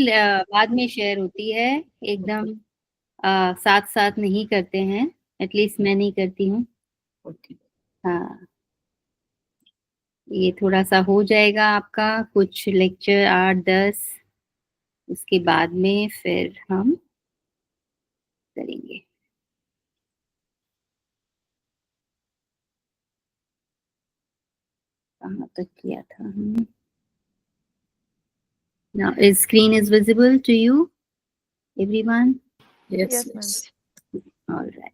Detail बाद में share होती है, एकदम साथ साथ नहीं करते हैं, एटलीस्ट मैं नहीं करती हूँ। हाँ, ये थोड़ा सा हो जाएगा आपका कुछ लेक्चर 8-10, उसके बाद में फिर हम करेंगे। कहाँ तक किया था हमने? Now, is screen is visible to you, everyone? Yes, ma'am. All right.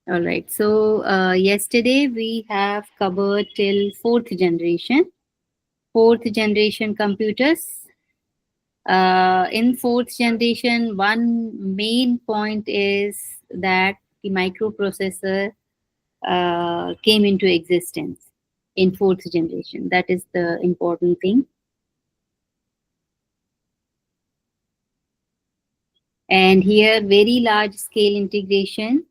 All right. So yesterday we have covered till fourth generation computers. In fourth generation, one main point is that the microprocessor came into existence in fourth generation. That is the important thing. And here, very large scale integration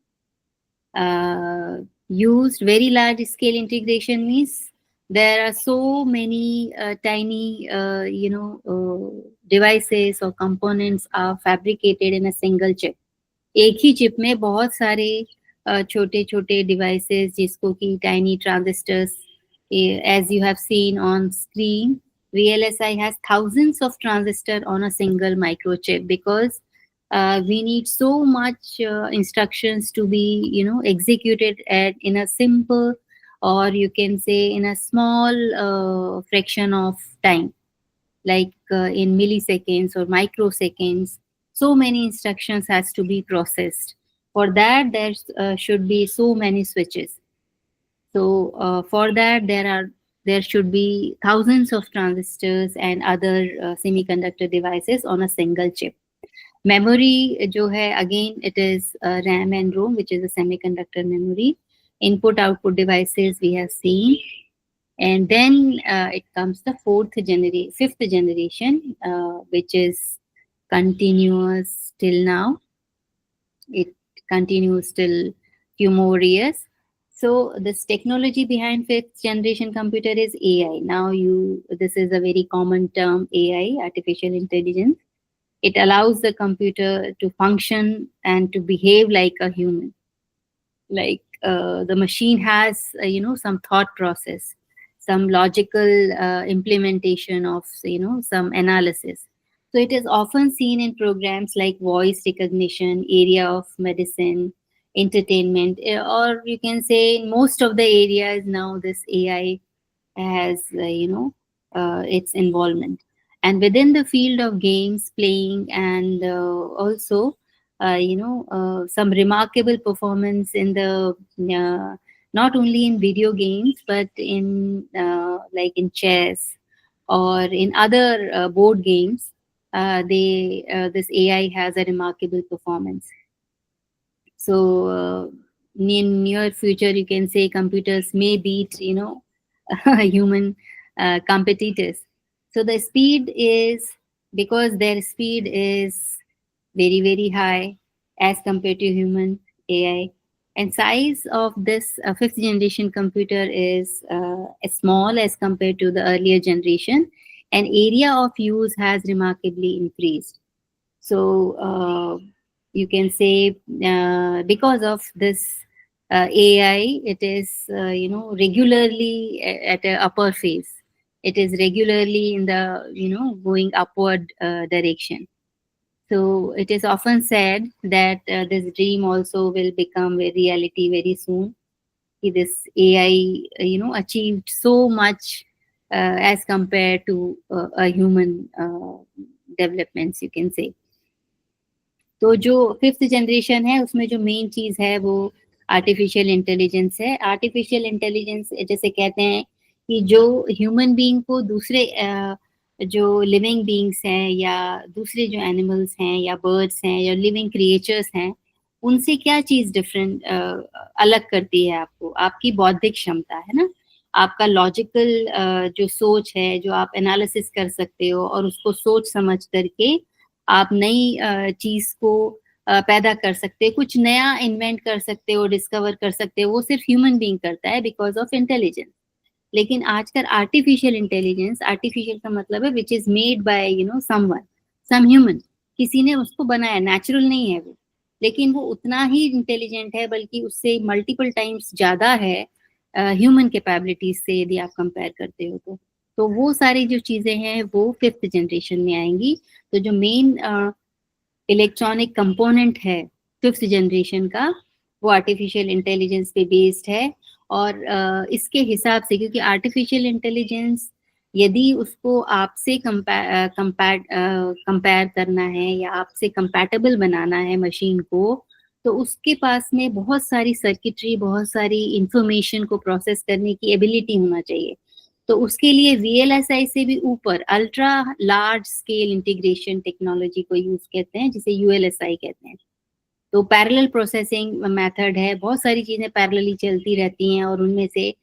used. Very large scale integration means there are so many tiny, devices or components are fabricated in a single chip. एक ही chip में बहुत सारे छोटे छोटे devices जिसको कि tiny transistors, as you have seen on screen, VLSI has thousands of transistors on a single microchip because we need so much instructions to be executed in a simple, or you can say in a small fraction of time, like in milliseconds or microseconds. So many instructions has to be processed. For that there should be so many switches. So for that there should be thousands of transistors and other semiconductor devices on a single chip. Memory जो है, again it is RAM and ROM, which is a semiconductor memory. Input output devices we have seen, and then it comes the fifth generation, which is continuous till now. It continues till few more years. So this technology behind fifth generation computer is AI. Now this is a very common term, AI, artificial intelligence. It allows the computer to function and to behave like a human. Like the machine has, some thought process, some logical implementation of, some analysis. So it is often seen in programs like voice recognition, area of medicine, entertainment, or you can say in most of the areas now this AI has, its involvement. And within the field of games, playing, and also, some remarkable performance in the not only in video games but in like in chess or in other board games. This AI has a remarkable performance. So in near future, you can say computers may beat, human competitors. So the speed is, because their speed is very, very high as compared to human AI. And size of this fifth generation computer is small as compared to the earlier generation, and area of use has remarkably increased. So you can say because of this AI, it is regularly at a upper phase. It is regularly in the going upward direction. So it is often said that this dream also will become a reality very soon. This AI, achieved so much as compared to a human developments, you can say. तो जो fifth generation है उसमें जो main चीज है वो artificial intelligence है. Artificial intelligence जैसे कहते हैं कि जो ह्यूमन बीइंग को दूसरे जो लिविंग बीइंग्स हैं या दूसरे जो एनिमल्स हैं या बर्ड्स हैं या लिविंग क्रिएचर्स हैं, उनसे क्या चीज डिफरेंट अलग करती है आपको? आपकी बौद्धिक क्षमता है ना, आपका लॉजिकल जो सोच है, जो आप एनालिसिस कर सकते हो और उसको सोच समझ करके आप नई चीज को पैदा कर सकते हो, कुछ नया इन्वेंट कर सकते हो, डिस्कवर कर सकते हो. वो सिर्फ ह्यूमन बीइंग करता है बिकॉज ऑफ इंटेलिजेंस. लेकिन आजकल आर्टिफिशियल इंटेलिजेंस, आर्टिफिशियल का मतलब है which is made by someone, some human, किसी ने उसको बनाया, नेचुरल नहीं है वो, लेकिन वो उतना ही इंटेलिजेंट है, बल्कि उससे मल्टीपल टाइम्स ज्यादा है ह्यूमन कैपेबिलिटीज से, यदि आप कंपेयर करते हो तो वो सारी जो चीजें हैं वो फिफ्थ जनरेशन में आएंगी। तो जो मेन इलेक्ट्रॉनिक कंपोनेंट है फिफ्थ जनरेशन का, वो आर्टिफिशियल इंटेलिजेंस पे बेस्ड है। और इसके हिसाब से, क्योंकि आर्टिफिशियल इंटेलिजेंस यदि उसको आपसे कंपेयर करना है या आपसे कंपैटिबल बनाना है मशीन को, तो उसके पास में बहुत सारी सर्किटरी, बहुत सारी इंफॉर्मेशन को प्रोसेस करने की एबिलिटी होना चाहिए। तो उसके लिए VLSI से भी ऊपर ultra large scale integration technology को यूज कहते हैं, जिसे ULSI कहते हैं। तो पैरेलल प्रोसेसिंग मेथड है, बहुत सारी चीजें पैरेलली चलती रहती हैं और उनमें से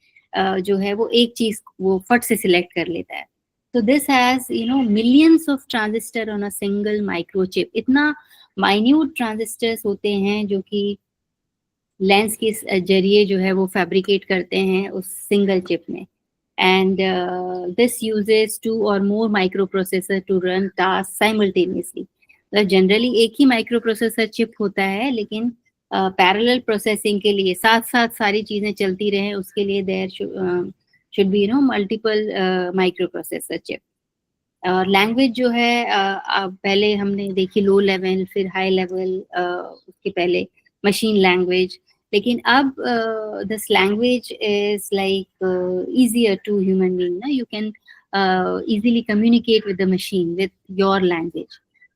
जो है वो एक चीज वो फट से सिलेक्ट कर लेता है। तो this has millions of transistor on a single microchip. इतना माइन्यूट ट्रांजिस्टर्स होते हैं जो कि लेंस के जरिए जो है वो फैब्रिकेट करते हैं उस सिंगल चिप में। And this uses 2 or more microprocessor to run tasks simultaneously। मतलब जनरली एक ही माइक्रो प्रोसेसर चिप होता है, लेकिन पैरेलल प्रोसेसिंग के लिए साथ साथ सारी चीजें चलती रहें, उसके लिए there should be multiple micro processor chip. और लैंग्वेज जो है पहले हमने देखी लो लेवल, फिर हाई लेवल, उसके पहले मशीन लैंग्वेज, लेकिन अब this language is like easier to human being ना, you can easily communicate with the machine with your language,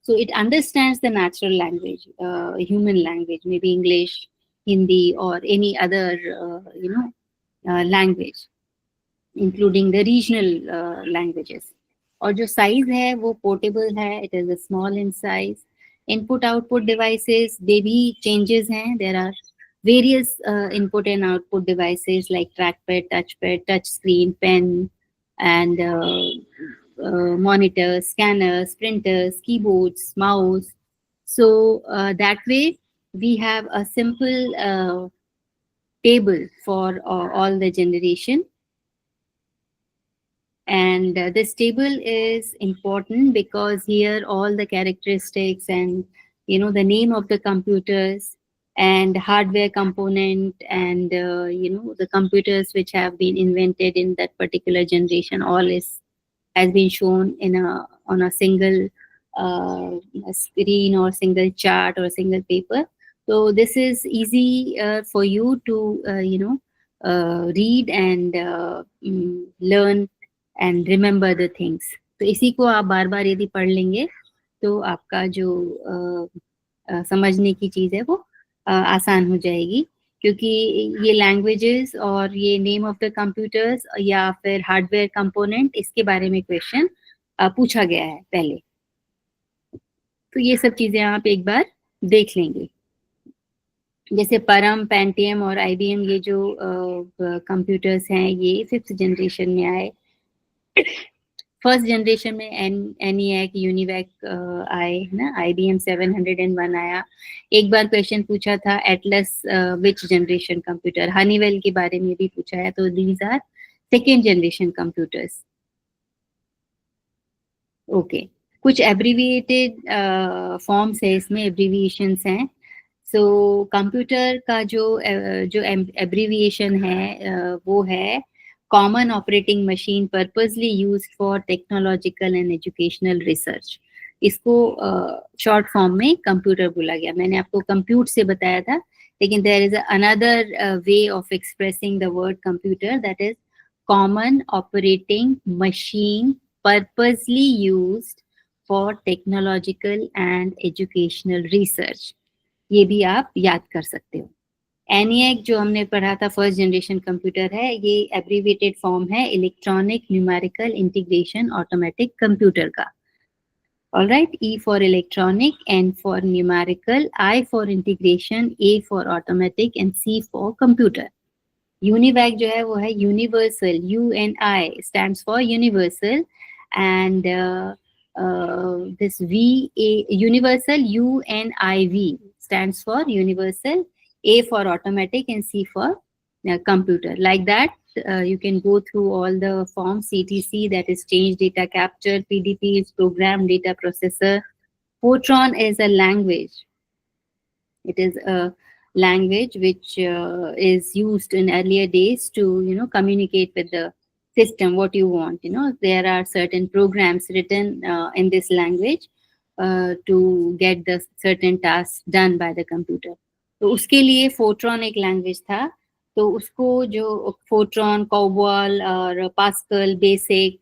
so it understands the natural language, human language, maybe English, Hindi or any other language including the regional languages। और जो size है वो portable है, it is small in size. Input output devices में भी changes हैं, there are various input and output devices like trackpad, touchpad, touch screen, pen, and monitors, scanners, printers, keyboards, mouse. So that way we have a simple table for all the generation. And this table is important because here all the characteristics and the name of the computers and hardware component and the computers which have been invented in that particular generation, all has been shown on a single screen or single chart or single paper. So this is easy for you to read and learn and remember the things. तो इसी को आप बार बार यदि पढ़ लेंगे तो आपका जो समझने की चीज है वो आसान हो जाएगी, क्योंकि ये लैंग्वेजेस और ये नेम ऑफ द कंप्यूटर्स या फिर हार्डवेयर कंपोनेंट, इसके बारे में क्वेश्चन पूछा गया है पहले। तो ये सब चीजें आप एक बार देख लेंगे। जैसे परम, पेंटियम और IBM, ये जो कंप्यूटर्स हैं ये फिफ्थ जनरेशन में आए। फर्स्ट जनरेशन में ENIAC, यूनिवैक आए ना, IBM 701 आया। एक बार क्वेश्चन पूछा था Atlas which generation computer, Honeywell के बारे में भी पूछा है। तो these are second generation computers. Okay, कुछ एब्रीविएटेड फॉर्म्स है इसमें, एब्रीविएशंस हैं। सो कंप्यूटर का जो एब्रीविएशन है वो है common operating machine purposely used for technological and educational research. इसको शॉर्ट फॉर्म में कंप्यूटर बोला गया। मैंने आपको कंप्यूट से बताया था, लेकिन there is another way of expressing the word computer, that is common operating machine purposely used for technological and educational research. ये भी आप याद कर सकते हो। ENIAC जो हमने पढ़ा था फर्स्ट जनरेशन कंप्यूटर है, ये एब्रीविएटेड फॉर्म है electronic numerical integration automatic computer का। Alright, E for electronic, N for numerical, I for integration, A for automatic and C for computer. UNIVAC जो है वो है universal, UNI stands for universal, and this universal, UNIV stands for universal, A for automatic and C for computer. Like that, You can go through all the forms, CTC, that is change data capture, PDP is program data processor. Fortran is a language. It is a language which is used in earlier days to, communicate with the system what you want. There are certain programs written in this language to get the certain tasks done by the computer. तो उसके लिए Fortran एक language था. तो उसको जो Fortran, COBOL और pascal, basic,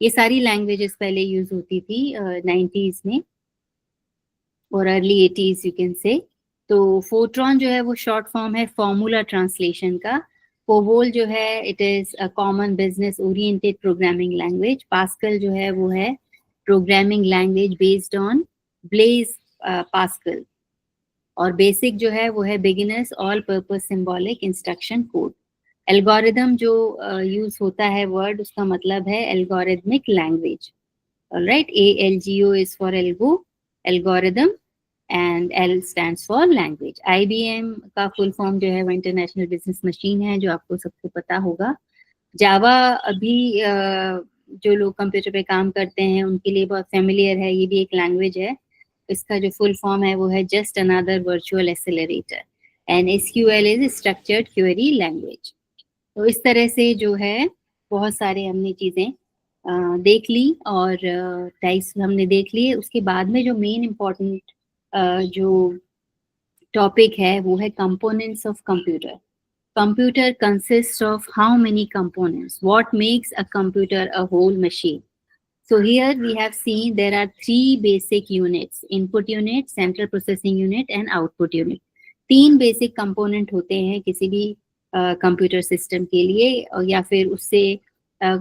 ये सारी लैंग्वेजेस पहले यूज होती थी 90s में और early 80s you can say. तो फोर्ट्रॉन जो है वो शॉर्ट फॉर्म है फॉर्मूला ट्रांसलेशन का. कोबोल जो है it is a common business oriented programming language. Pascal जो है वो है programming language based on Blaise Pascal. और बेसिक जो है वो है beginners all purpose symbolic instruction code. Algorithm जो यूज होता है वर्ड, उसका मतलब है algorithmic language. Alright, ALGO is for algo, algorithm, and L stands for language. IBM का फुल फॉर्म जो है वो इंटरनेशनल बिजनेस मशीन है, जो आपको सबको पता होगा. जावा अभी जो लोग कंप्यूटर पे काम करते हैं उनके लिए बहुत फेमिलियर है, ये भी एक लैंग्वेज है. इसका जो फुल फॉर्म है वो है just another virtual accelerator. And SQL is structured query language. तो इस तरह से जो है बहुत सारे हमने चीज़ें देख ली और टाइप्स हमने देख लिए. उसके बाद में जो मेन इम्पॉर्टेंट जो टॉपिक है वो है components of computer. Computer consist of how many components, what makes a computer a whole machine. So here we have seen there are three basic units: input unit, central processing unit and output unit. 3 basic component होते हैं किसी भी computer system के लिए, या फिर उससे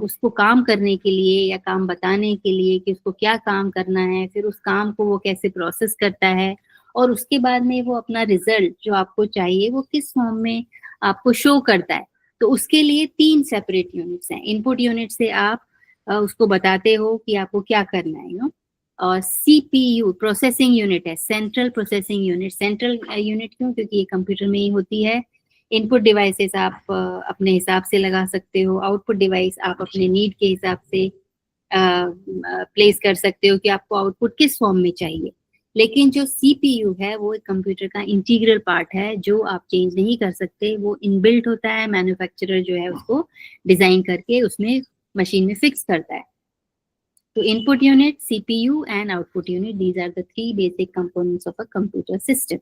उसको काम करने के लिए या काम बताने के लिए कि उसको क्या काम करना है, फिर उस काम को वो कैसे प्रोसेस करता है, और उसके बाद में वो अपना रिजल्ट जो आपको चाहिए वो किस फॉर्म में आपको शो करता है. तो उसके लिए 3 सेपरेट यूनिट्स हैं. इनपुट यूनिट से आप उसको बताते हो कि आपको क्या करना है, और CPU प्रोसेसिंग यूनिट है, central processing unit. Central unit क्यों? क्योंकि ये कंप्यूटर में ही होती है. इनपुट डिवाइसेस आप अपने हिसाब से लगा सकते हो, आउटपुट डिवाइस आप अपने नीड के हिसाब से प्लेस कर सकते हो कि आपको आउटपुट किस फॉर्म में चाहिए. लेकिन जो CPU है वो एक कंप्यूटर का इंटीग्रल पार्ट है जो आप चेंज नहीं कर सकते. वो इनबिल्ट होता है, मैन्युफैक्चरर जो है उसको डिजाइन करके उसमें मशीन में फिक्स करता है. तो input unit, CPU and output unit, these are the 3 basic components of a computer system.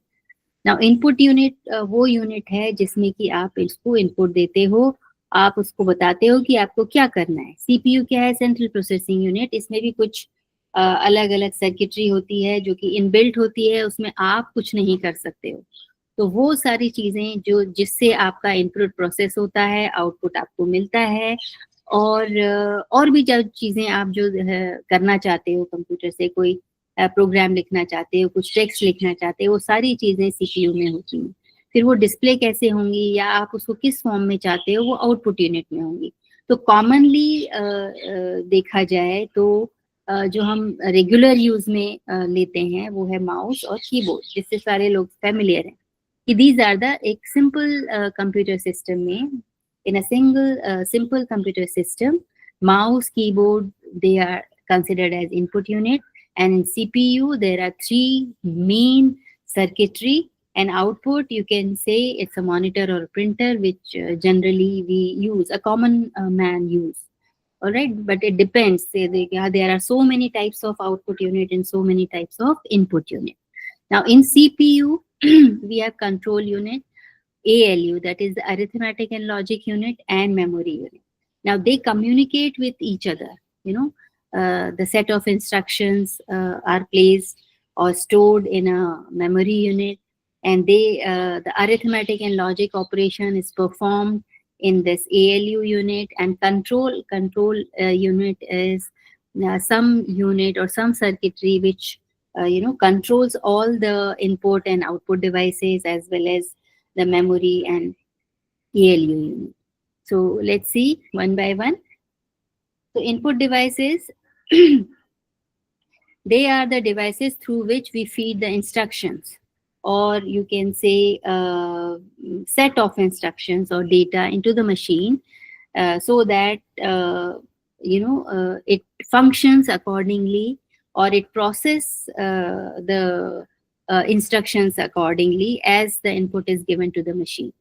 Now input unit वो यूनिट है जिसमें कि आप इसको इनपुट देते हो, आप उसको बताते हो कि आपको क्या करना है. CPU क्या है? Central processing unit. इसमें भी कुछ अलग अलग सर्किटरी होती है जो कि इनबिल्ट होती है, उसमें आप कुछ नहीं कर सकते हो. तो वो सारी चीजें जो जिससे आपका इनपुट प्रोसेस होता है, आउटपुट आपको मिलता है, और भी जब चीजें आप जो करना चाहते हो कंप्यूटर से, कोई प्रोग्राम लिखना चाहते हो, कुछ टेक्स्ट लिखना चाहते हो, वो सारी चीजें CPU में होती हैं. फिर वो डिस्प्ले कैसे होंगी या आप उसको किस फॉर्म में चाहते हो वो आउटपुट यूनिट में होंगी. तो कॉमनली देखा जाए तो जो हम रेगुलर यूज में लेते हैं वो है माउस और कीबोर्ड, जिससे सारे लोग फेमिलियर हैं कि दीज आर द एक सिंपल कंप्यूटर सिस्टम में. In a single simple computer system, mouse, keyboard, they are considered as input unit, and in CPU there are 3 main circuitry, and output you can say it's a monitor or a printer, which generally we use, a common man use. All right, but it depends. There are so many types of output unit and so many types of input unit. Now in CPU we have control unit, ALU, that is the arithmetic and logic unit, and memory unit. Now they communicate with each other. The set of instructions are placed or stored in a memory unit, and the arithmetic and logic operation is performed in this ALU unit. And control unit is some unit or some circuitry which controls all the input and output devices as well as the memory and ALU unit. So let's see one by one. So input devices, they are the devices through which we feed the instructions, or you can say set of instructions or data into the machine. so that it functions accordingly, or it process the instructions accordingly as the input is given to the machine.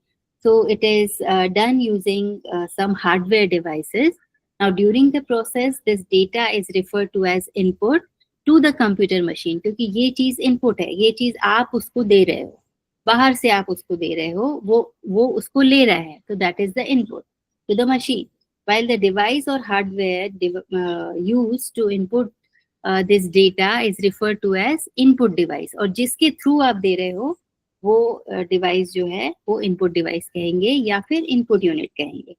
So it is done using some hardware devices. Now during the process, this data is referred to as input to the computer machine, क्योंकि ये चीज input है, ये चीज आप उसको दे रहे हो, बाहर से आप उसको दे रहे हो, वो उसको ले रहा है, तो that is the input to the machine. While the device or hardware used to input this data is referred to as input device, और जिसके थ्रू आप दे रहे हो वो डिवाइस जो है वो इनपुट डिवाइस कहेंगे या फिर इनपुट यूनिट कहेंगे.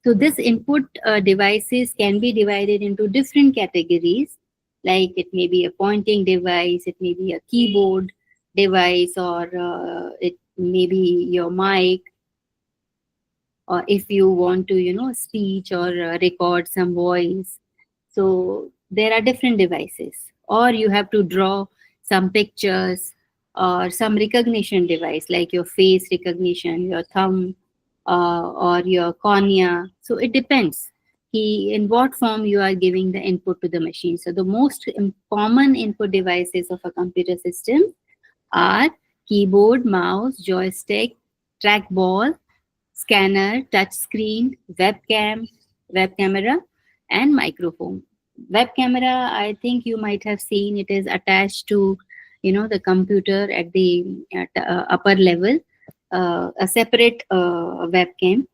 So this input devices can be divided into different categories, like it may be a pointing device, it may be a keyboard device, or it may be your mic, or if you want to speech or record some voice. So there are different devices, or you have to draw some pictures, or some recognition device like your face recognition, your thumb, or your cornea. So it depends in what form you are giving the input to the machine. So the most common input devices of a computer system are keyboard, mouse, joystick, trackball, scanner, touch screen, webcam, web camera, and microphone. Web camera, I think you might have seen, it is attached to the computer at the upper level, a separate webcam,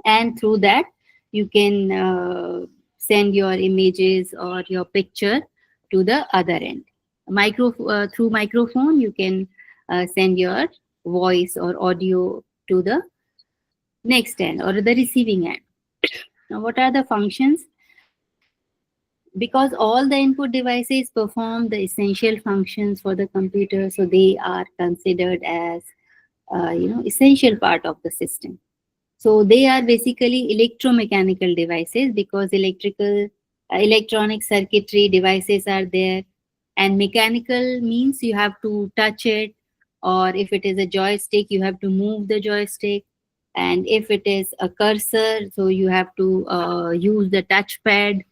and through that you can send your images or your picture to the other end. Through microphone you can send your voice or audio to the next end or the receiving end. Now, what are the functions? Because all the input devices perform the essential functions for the computer, so they are considered as essential part of the system. So they are basically electromechanical devices, because electronic circuitry devices are there, and mechanical means you have to touch it, or if it is a joystick you have to move the joystick, and if it is a cursor so you have to use the touchpad.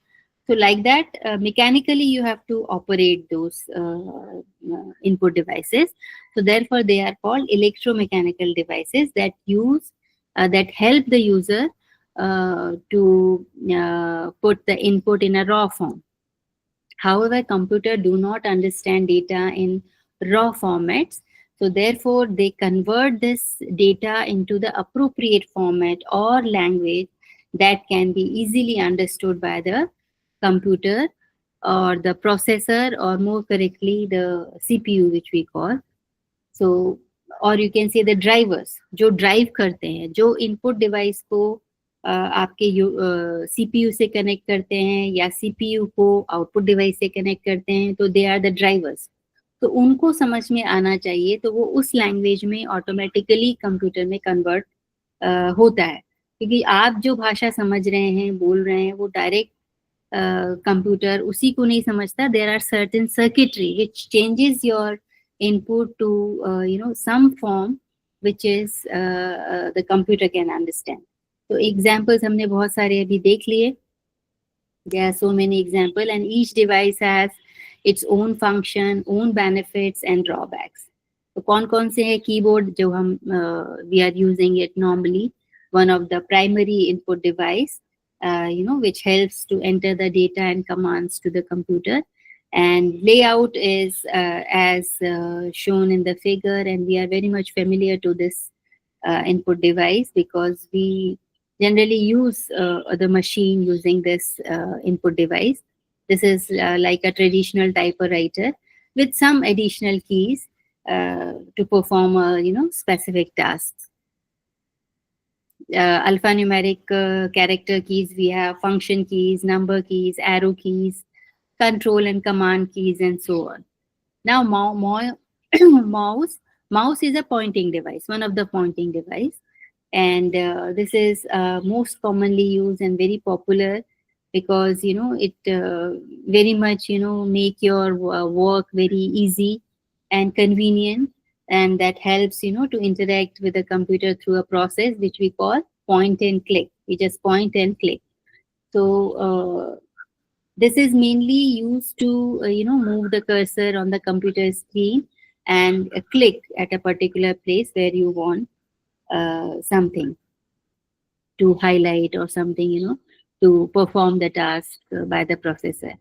So like that, mechanically you have to operate those input devices. So therefore they are called electromechanical devices that help the user to put the input in a raw form. However, computers do not understand data in raw formats. So therefore, they convert this data into the appropriate format or language that can be easily understood by the computer or the processor, or more correctly, the CPU, which we call. So, or you can say the drivers, जो drive करते हैं, जो input device को आपके CPU से connect करते हैं या CPU को output device से connect करते हैं, तो they are the drivers. तो उनको समझ में आना चाहिए, तो वो उस लैंग्वेज में ऑटोमेटिकली कंप्यूटर में कन्वर्ट होता है, क्योंकि आप जो भाषा समझ रहे हैं, बोल रहे हैं, वो डायरेक्ट कंप्यूटर उसी को नहीं समझता. There are certain circuitry which changes your input to some form which is the computer can understand. तो एग्जाम्पल्स हमने बहुत सारे अभी देख लिए. There are so many example, and each device has its own function, own benefits and drawbacks. तो कौन से है कीबोर्ड जो हम we are using it normally, one of the primary input device which helps to enter the data and commands to the computer. And layout is as shown in the figure, and we are very much familiar to this input device because we generally use the machine using this input device. This is like a traditional typewriter with some additional keys to perform specific tasks. Alphanumeric character keys, we have function keys, number keys, arrow keys, control and command keys, and so on. Now mouse is a pointing device, one of the pointing device, and this is most commonly used and very popular because it very much make your work very easy and convenient, and that helps to interact with the computer through a process which we call point and click. We just point and click. So this is mainly used to move the cursor on the computer screen and click at a particular place where you want something to highlight or something, to perform the task by the processor.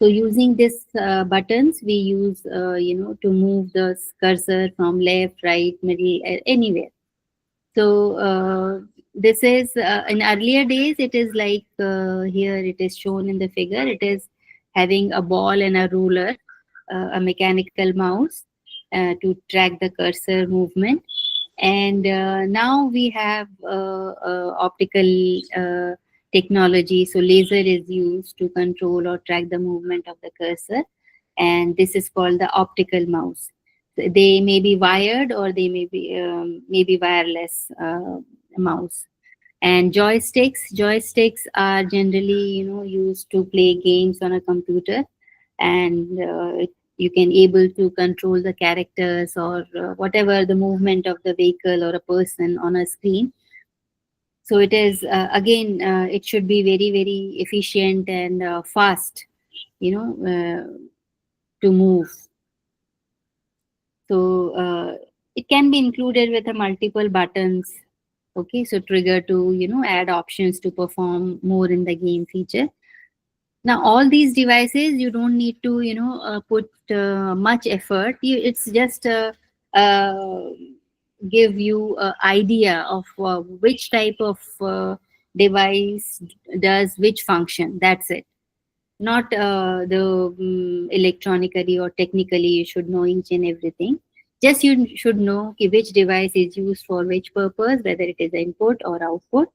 So using this buttons, we use, to move the cursor from left, right, middle, anywhere. So this is in earlier days, it is like here it is shown in the figure. It is having a ball and a ruler, a mechanical mouse to track the cursor movement. And now we have optical technology. So laser is used to control or track the movement of the cursor. And this is called the optical mouse. They may be wired or they may be wireless mouse. And joysticks are generally used to play games on a computer, and you can able to control the characters or whatever the movement of the vehicle or a person on a screen. So it is again it should be very very efficient and fast, to move. So it can be included with a multiple buttons. Okay, so trigger to add options to perform more in the game feature. Now all these devices you don't need to put much effort. It's just give you an idea of which type of device does which function. That's it. Not the electronically or technically you should know each and everything. Just you should know which device is used for which purpose, whether it is input or output.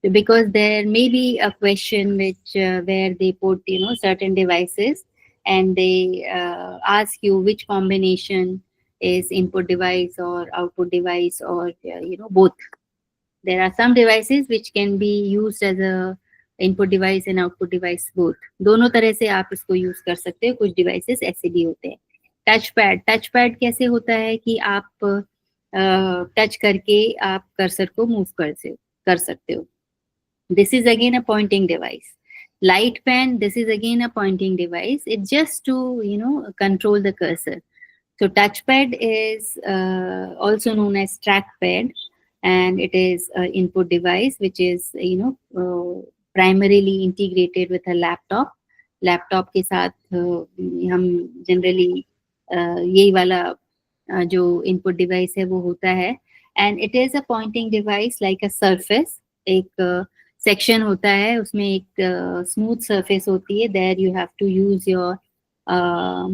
Because there may be a question which where they put certain devices and they ask you which combination is input device or output device or both. There are some devices which can be used as a input device and output device both, दोनों तरह से आप इसको use कर सकते हो. कुछ devices ऐसे भी होते हैं. टच पैड कैसे होता है कि आप टच करके आप कर्सर को मूव कर सकते हो. This is again a pointing device. Light pen, this is again a pointing device. It's just to control the cursor. So touchpad is also known as trackpad, and it is an input device which is primarily integrated with a laptop. Laptop के साथ हम generally यही वाला जो input device है वो होता है. And it is a pointing device like a surface. एक सेक्शन होता है उसमें, एक स्मूथ सरफेस होती है. There you have to use your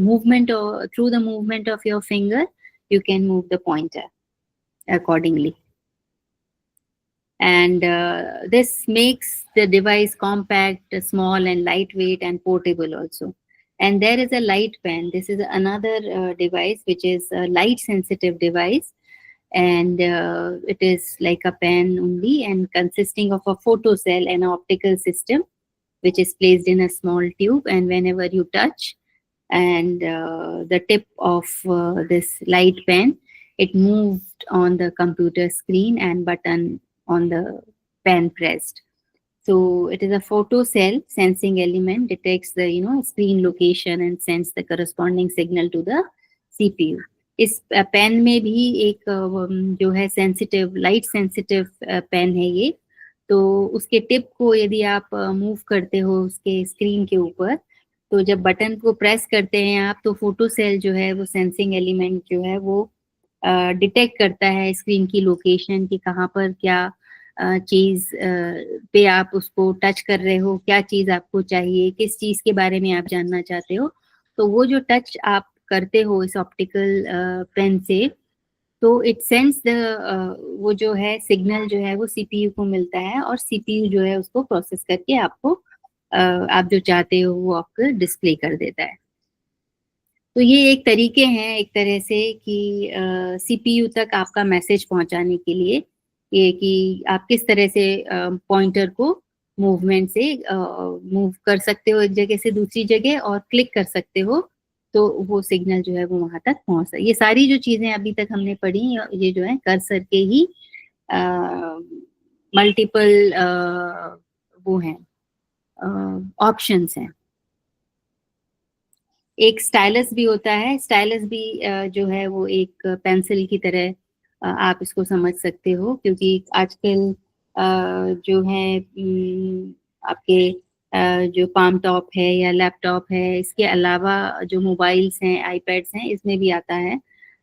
movement, or through the movement of your finger you can move the pointer accordingly. And this makes the device compact, small and lightweight and portable also. And there is a light pen. This is another device which is a light sensitive device, and it is like a pen only and consisting of a photocell and an optical system which is placed in a small tube. And whenever you touch and the tip of this light pen, it moved on the computer screen and button on the pen pressed. So it is a photocell sensing element, detects the screen location and sends the corresponding signal to the CPU. इस pen में भी एक जो है sensitive, light sensitive pen है ये. तो उसके टिप को यदि आप मूव करते हो उसके स्क्रीन के ऊपर, तो जब बटन को प्रेस करते हैं आप, तो फोटो सेल जो है वो सेंसिंग एलिमेंट जो है वो डिटेक्ट करता है स्क्रीन की लोकेशन की कहाँ पर क्या चीज पे आप उसको टच कर रहे हो, क्या चीज आपको चाहिए, किस चीज के बारे में आप जानना चाहते हो. तो वो जो टच आप करते हो इस ऑप्टिकल पेन से, तो इट सेंस द वो जो है सिग्नल जो है वो सीपीयू को मिलता है, और सीपीयू जो है उसको प्रोसेस करके आपको आप जो चाहते हो वो आपको डिस्प्ले कर देता है. तो ये एक तरीके हैं एक तरह से कि सीपीयू तक आपका मैसेज पहुंचाने के लिए, ये कि आप किस तरह से पॉइंटर को मूवमेंट से मूव कर सकते हो एक जगह से दूसरी जगह, और क्लिक कर सकते हो तो वो सिग्नल जो है वो वहां तक पहुंच सकता है. ये सारी जो चीजें अभी तक हमने पढ़ी ये जो है कर्सर के ही मल्टीपल वो हैं, ऑप्शंस हैं। एक स्टाइलस भी होता है, स्टाइलस भी जो है वो एक पेंसिल की तरह आप इसको समझ सकते हो, क्योंकि आजकल जो है आपके जो पाम टॉप है या लैपटॉप है, इसके अलावा जो मोबाइल्स हैं, आईपैड्स हैं, इसमें भी आता है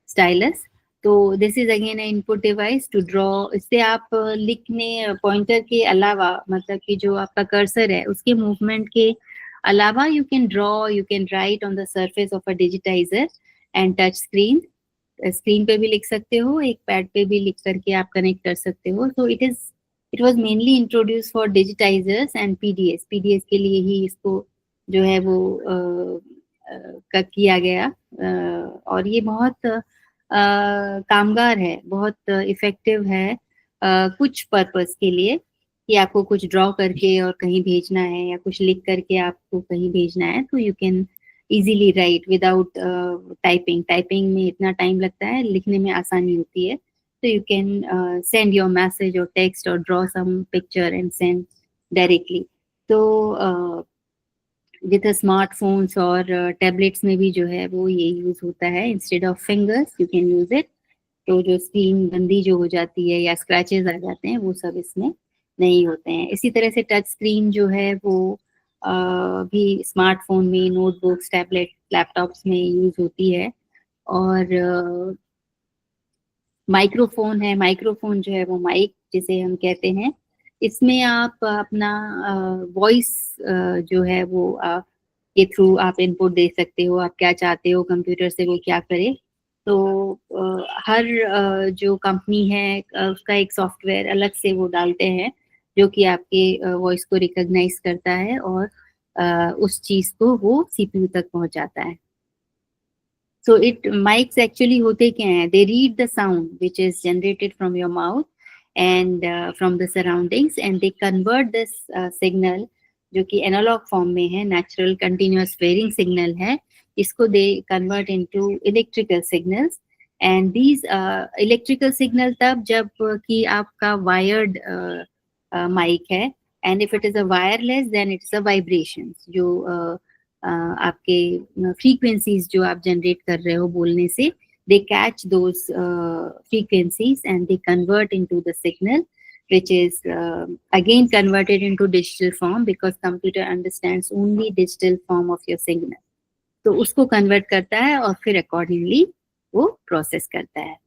स्टाइलस। तो this is again a input device to draw. इससे आप लिखने, पॉइंटर के अलावा, मतलब कि जो आपका कर्सर है उसके मूवमेंट के अलावा, you can draw, you can write on the surface of a digitizer and touch screen. Screen पे भी लिख सकते हो, एक पैड पे भी लिख करके आप कनेक्ट कर सकते हो। तो it was mainly introduce for digitisers and PDS. PDS के लिए ही इसको जो है वो किया गया। और ये बहुत कामगार है, बहुत इफेक्टिव है कुछ पर्पस के लिए, कि आपको कुछ ड्रॉ करके और कहीं भेजना है, या कुछ लिख करके आपको कहीं भेजना है, तो you can easily right without typing. Typing में इतना टाइम लगता है, लिखने में आसानी होती है। तो you can send your message और टेक्स्ट और draw some picture and send directly. तो विद स्मार्टफोन्स और टैबलेट्स में भी जो है वो ये यूज होता है। Instead of fingers you can use it. तो जो स्क्रीन गंदी जो हो जाती है या स्क्रैचेस आ जाते हैं, वो सब इसमें नहीं होते हैं। इसी तरह से टच स्क्रीन जो है वो भी स्मार्टफोन में, नोटबुक्स, टैबलेट, लैपटॉप्स में यूज होती है। और माइक्रोफोन है, माइक्रोफोन जो है वो माइक जिसे हम कहते हैं, इसमें आप अपना वॉइस जो है वो के थ्रू आप इनपुट दे सकते हो, आप क्या चाहते हो कंप्यूटर से वो क्या करे। तो हर जो कंपनी है उसका एक सॉफ्टवेयर अलग से वो डालते हैं, जो कि आपके वॉइस को रिकॉग्नाइज करता है और उस चीज को वो सीपीयू तक पहुंचाता है। So it mics actually होते क्या हैं? They read the sound which is generated from your mouth and from the surroundings, and they convert this signal, जो कि एनालॉग फॉर्म में है, नेचुरल कंटिन्यूअस वेरिंग सिग्नल है, इसको they convert into electrical signals. And these electrical signal तब जब कि आपका वायर्ड माइक है, and if it is a wireless then it's a vibration. जो आपके फ्रीक्वेंसीज जो आप जनरेट कर रहे हो बोलने से, they catch those frequencies and they convert into the signal, which is again converted into digital form, because computer understands only digital form of your signal. तो उसको convert करता है और फिर accordingly वो process करता है।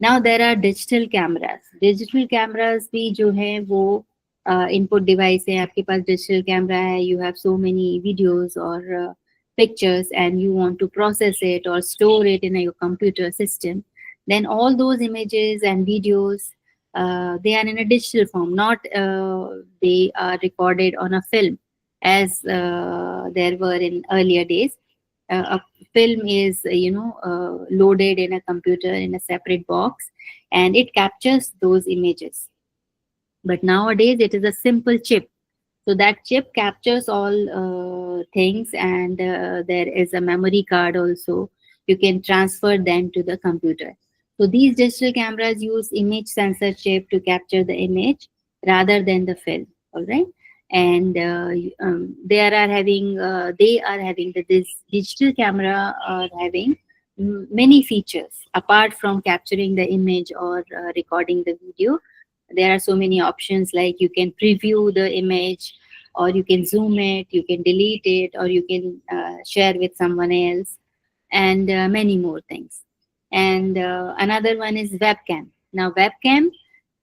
Now there are digital cameras. Digital cameras भी जो है वो इनपुट डिवाइस है। आपके पास डिजिटल कैमरा है, you have so many videos और pictures and you want to process it or store it in your computer system, then all those images and videos, they are in a digital form, not they are recorded on a film as there were in earlier days. A film is, loaded in a computer in a separate box, and it captures those images. But nowadays it is a simple chip. So that chip captures all things, and there is a memory card also. You can transfer them to the computer. So these digital cameras use image sensor chip to capture the image rather than the film. All right. And they are having this digital camera are having many features apart from capturing the image or recording the video. There are so many options, like you can preview the image, or you can zoom it, you can delete it, or you can share with someone else, and many more things. And another one is webcam. Now webcam,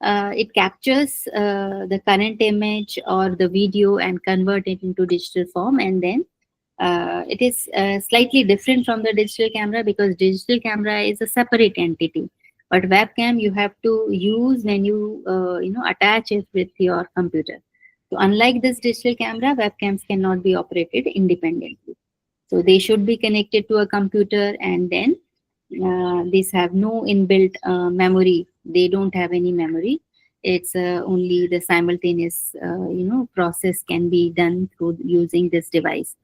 it captures the current image or the video and convert it into digital form, and then it is slightly different from the digital camera, because digital camera is a separate entity, but webcam you have to use when you attach it with your computer. So unlike this digital camera, webcams cannot be operated independently. So they should be connected to a computer, and then these have no inbuilt memory. They don't have any memory. It's only the simultaneous process can be done through using this device.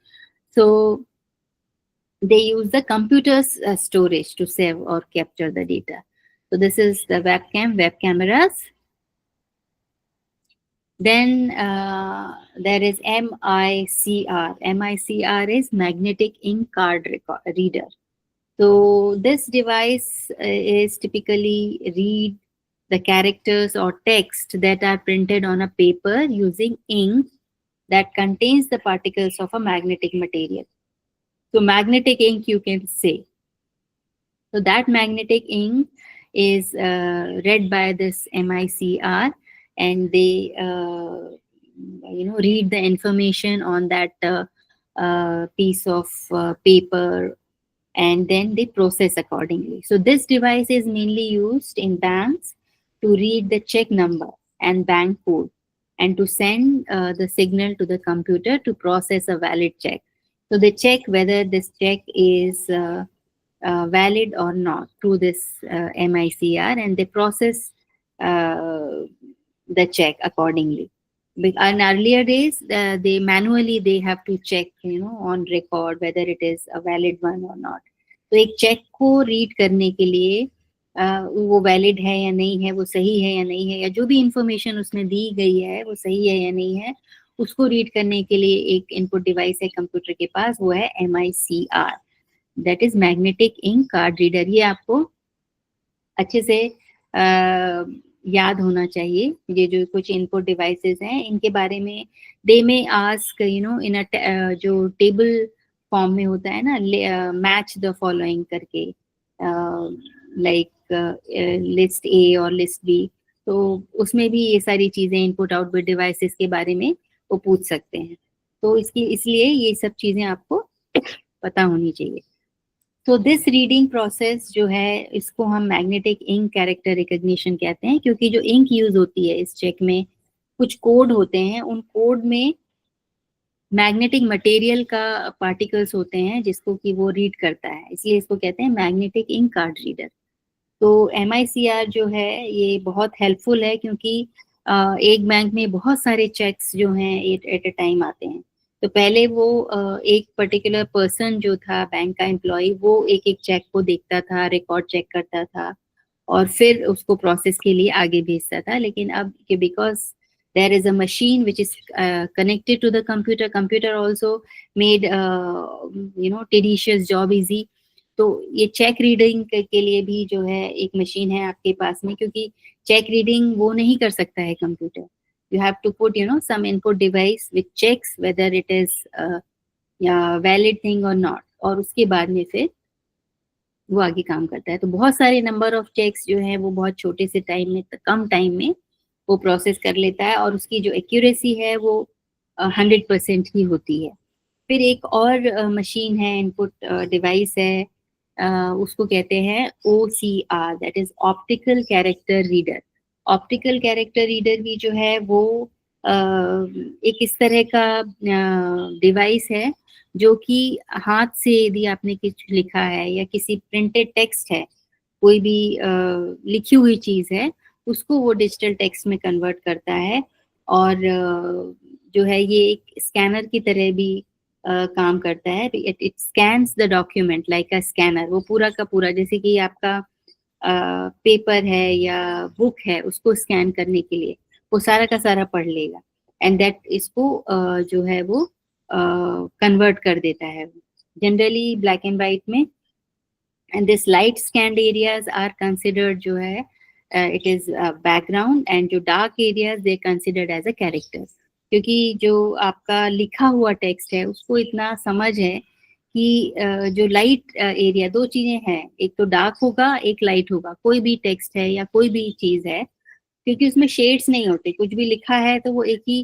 So they use the computer's storage to save or capture the data. So this is the web cameras. Then there is MICR. MICR is magnetic ink card reader. So this device is typically read the characters or text that are printed on a paper using ink that contains the particles of a magnetic material. So magnetic ink, you can say. So that magnetic ink is read by this MICR, and they read the information on that piece of paper, and then they process accordingly. So this device is mainly used in banks to read the check number and bank code, and to send the signal to the computer to process a valid check. So they check whether this check is valid or not through this MICR, and they process uh, the check accordingly. In earlier days, they manually they have to check, on record whether it is a valid one or not. तो एक check को read करने के लिए वो valid है या नहीं है, वो सही है या नहीं है, या जो भी इंफॉर्मेशन उसमें दी गई है वो सही है या नहीं है, उसको रीड करने के लिए एक इनपुट डिवाइस है कंप्यूटर के पास, वो है MICR, that is magnetic ink card reader. ये आपको अच्छे से याद होना चाहिए. ये जो कुछ इनपुट डिवाइसेस हैं इनके बारे में दे में आस्क इन अ जो टेबल फॉर्म में होता है ना, मैच द फॉलोइंग करके, लाइक लिस्ट ए और लिस्ट बी, तो उसमें भी ये सारी चीजें इनपुट आउटपुट डिवाइसेस के बारे में वो पूछ सकते हैं. तो इसलिए ये सब चीजें आपको पता होनी चाहिए. तो दिस रीडिंग प्रोसेस जो है इसको हम मैग्नेटिक इंक कैरेक्टर रिकग्निशन कहते हैं, क्योंकि जो इंक यूज होती है इस चेक में कुछ कोड होते हैं, उन कोड में मैग्नेटिक मटेरियल का पार्टिकल्स होते हैं जिसको कि वो रीड करता है, इसलिए इसको कहते हैं मैग्नेटिक इंक कार्ड रीडर. तो MICR जो है ये बहुत हेल्पफुल है, क्योंकि एक बैंक में बहुत सारे चेक्स जो हैं एट अ टाइम आते हैं. तो पहले वो एक पर्टिकुलर पर्सन जो था बैंक का एम्प्लॉय, वो एक एक चेक को देखता था, रिकॉर्ड चेक करता था और फिर उसको प्रोसेस के लिए आगे भेजता था. लेकिन अब because there is a machine which is connected to the computer also made tedious job easy. तो ये चेक रीडिंग के लिए भी जो है एक मशीन है आपके पास में, क्योंकि चेक रीडिंग वो नहीं कर सकता है computer. You have to put some input device which checks whether it is valid thing or not, और उसके बाद में फिर वो आगे काम करता है. तो बहुत सारे नंबर ऑफ चेक्स जो है वो बहुत छोटे से टाइम में, कम टाइम में वो प्रोसेस कर लेता है, और उसकी जो एक्यूरेसी है वो 100% ही होती है. फिर एक और मशीन है, इनपुट डिवाइस है, उसको कहते हैं OCR, that is optical character reader. Optical character reader भी जो है वो एक इस तरह का डिवाइस है जो कि हाथ से यदि आपने कुछ लिखा है या किसी प्रिंटेड टेक्स्ट है, कोई भी लिखी हुई चीज है, उसको वो डिजिटल टेक्स्ट में कन्वर्ट करता है. और जो है ये एक स्कैनर की तरह भी काम करता है. It scans the document like a scanner. वो पूरा का पूरा, जैसे कि आपका पेपर है या बुक है, उसको स्कैन करने के लिए वो सारा का सारा पढ़ लेगा, एंड दैट इसको जो है वो कन्वर्ट कर देता है, जनरली ब्लैक एंड वाइट में. And this light scanned areas are considered जो है it is background, and जो dark areas they considered as a character. क्योंकि जो आपका लिखा हुआ टेक्स्ट है उसको इतना समझ है कि जो लाइट एरिया, दो चीजें हैं, एक तो डार्क होगा एक लाइट होगा. कोई भी टेक्स्ट है या कोई भी चीज है, क्योंकि उसमें शेड्स नहीं होते, कुछ भी लिखा है तो वो एक ही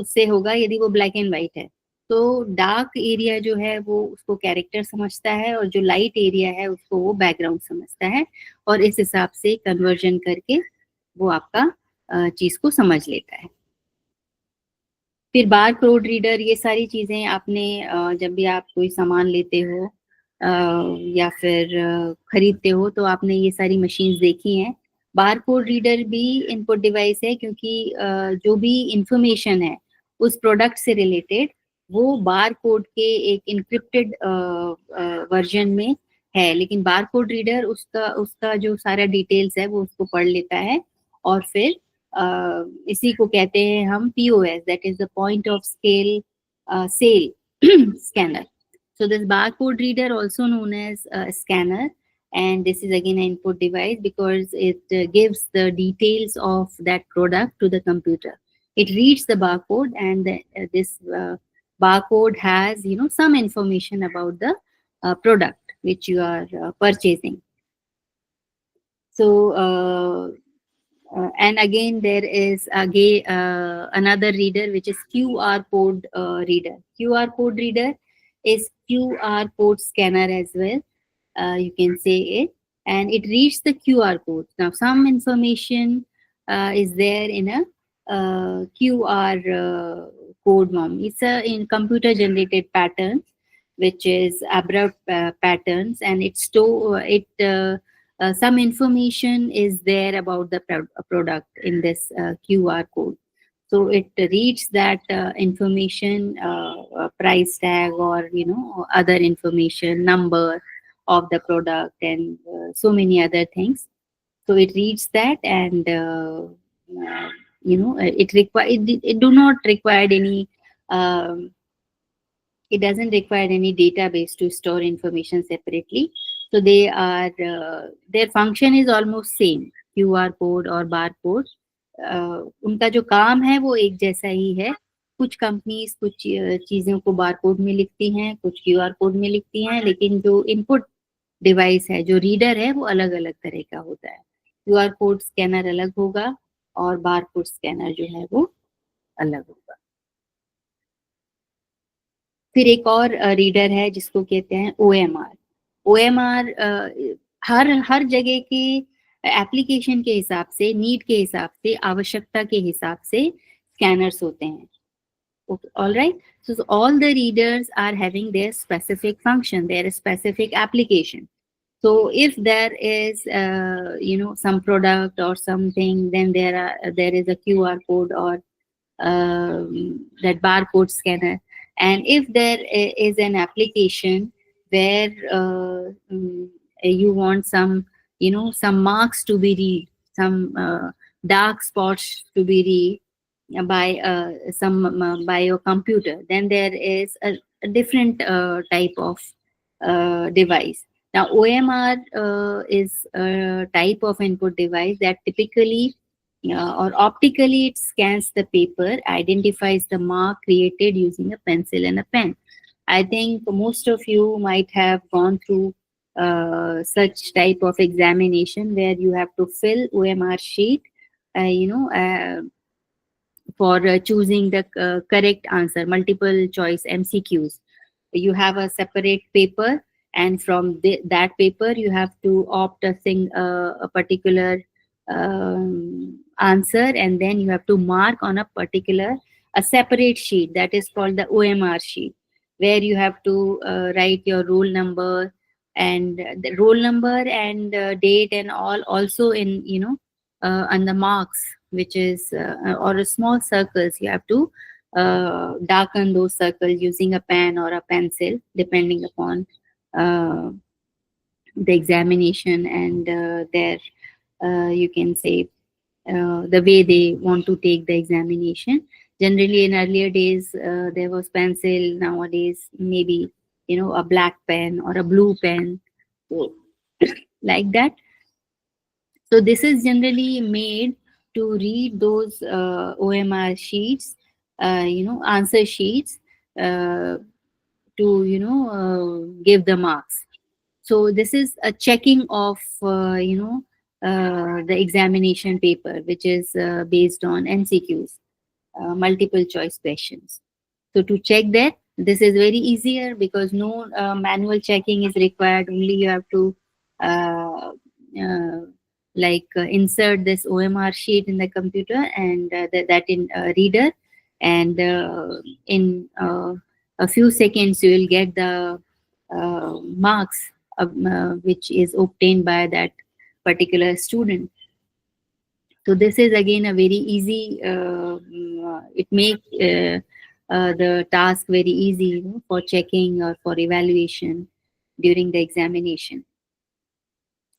उससे होगा यदि वो ब्लैक एंड व्हाइट है. तो डार्क एरिया जो है वो उसको कैरेक्टर समझता है, और जो लाइट एरिया है उसको वो बैकग्राउंड समझता है, और इस हिसाब से कन्वर्जन करके वो आपका चीज को समझ लेता है. फिर बार कोड रीडर, ये सारी चीजें आपने जब भी आप कोई सामान लेते हो या फिर खरीदते हो तो आपने ये सारी मशीन्स देखी हैं. बार कोड रीडर भी इनपुट डिवाइस है, क्योंकि जो भी इंफॉर्मेशन है उस प्रोडक्ट से रिलेटेड वो बार कोड के एक इनक्रिप्टेड वर्जन में है. लेकिन बार कोड रीडर उसका जो सारा डिटेल्स है वो उसको पढ़ लेता है, और फिर इसी को कहते हैं हम POS, that is the point of scale sale scanner. So this barcode reader, also known as a scanner, and this is again an input device because it gives the details of that product to the computer. It reads the barcode, and this barcode has, you know, some information about the product which you are purchasing. So and again there is again another reader which is QR code reader. QR code reader is QR code scanner as well, you can say it, and it reads the QR code. Now some information is there in a QR code norm. It's a in computer generated patterns, which is abrupt patterns, and some information is there about the product in this QR code. So it reads that information, price tag, or you know, other information, number of the product, and so many other things. So it reads that, and you know, it do not require any it doesn't require any database to store information separately. So they are their function is almost same, QR code और barcode. उनका जो काम है वो एक जैसा ही है. कुछ कंपनीज कुछ चीजों को बारकोड में लिखती हैं, कुछ QR कोड में लिखती हैं, लेकिन जो इनपुट डिवाइस है, जो रीडर है, वो अलग अलग तरह का होता है. QR कोड स्कैनर अलग होगा और बारकोड स्कैनर जो है वो अलग होगा. फिर एक और रीडर है जिसको कहते हैं OMR. OMR हर जगह के एप्लीकेशन के हिसाब से, नीड के हिसाब से, आवश्यकता के हिसाब से स्कैनर्स होते हैं. Okay, all right. So all the readers are having their specific function, their specific application. So if there is, you know, some product or something, then there is a QR code or that barcode scanner. And if there is an application where you want some, you know, some marks to be read, some dark spots to be read by by your computer, then there is a different type of device. Now OMR is a type of input device that typically or optically it scans the paper, identifies the mark created using a pencil and a pen. I think most of you might have gone through such type of examination where you have to fill OMR sheet, you know, for choosing the correct answer, multiple choice MCQs. You have a separate paper, and from that paper you have to opt a particular answer, and then you have to mark on a separate sheet that is called the OMR sheet, where you have to write your roll number and the roll number and date and all, also in, you know, on the marks, which is or a small circles. You have to darken those circles using a pen or a pencil, depending upon the examination and their you can say the way they want to take the examination. Generally in earlier days there was pencil. Nowadays maybe, you know, a black pen or a blue pen, so like that. So this is generally made to read those OMR sheets, you know, answer sheets, to, you know, give the marks. So this is a checking of, you know, the examination paper, which is based on MCQs, multiple choice questions. So to check that, this is very easier because no manual checking is required. Only you have to insert this OMR sheet in the computer and that in reader, and in a few seconds you will get the marks which is obtained by that particular student. So this is again a very easy, it makes the task very easy, you know, for checking or for evaluation during the examination.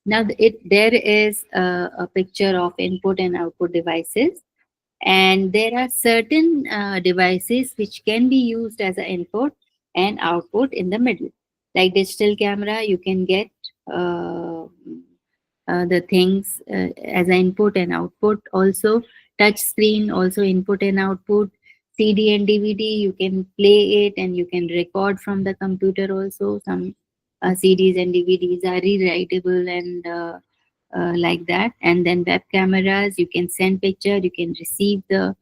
Now there is a picture of input and output devices, and there are certain devices which can be used as an input and output in the middle. Like digital camera, you can get uh, the things as an input and output. Also, touch screen, also input and output. CD and DVD, you can play it and you can record from the computer also. Some CDs and DVDs are rewritable and like that. And then web cameras, you can send picture, you can receive the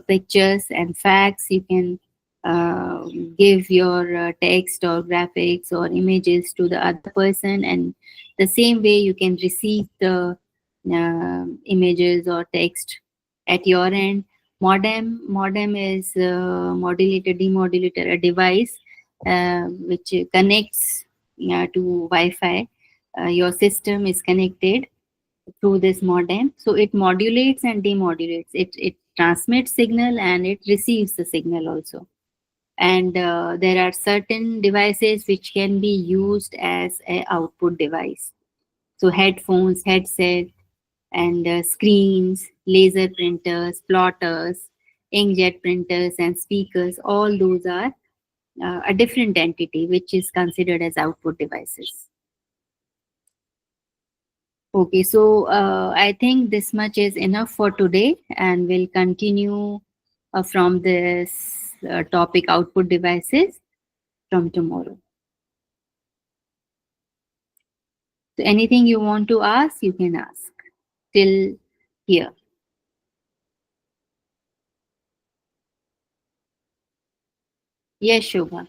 pictures and facts, you can uh, give your text or graphics or images to the other person, and the same way you can receive the images or text at your end. Modem is modulator demodulator, a device which connects to Wi-Fi. Your system is connected through this modem, so it modulates and demodulates. It transmits signal and it receives the signal also. And there are certain devices which can be used as a output device. So headphones, headset, and screens, laser printers, plotters, inkjet printers, and speakers. All those are a different entity which is considered as output devices. Okay, so I think this much is enough for today, and we'll continue from this topic output devices from tomorrow. So anything you want to ask, you can ask till here. Yes, Shobha.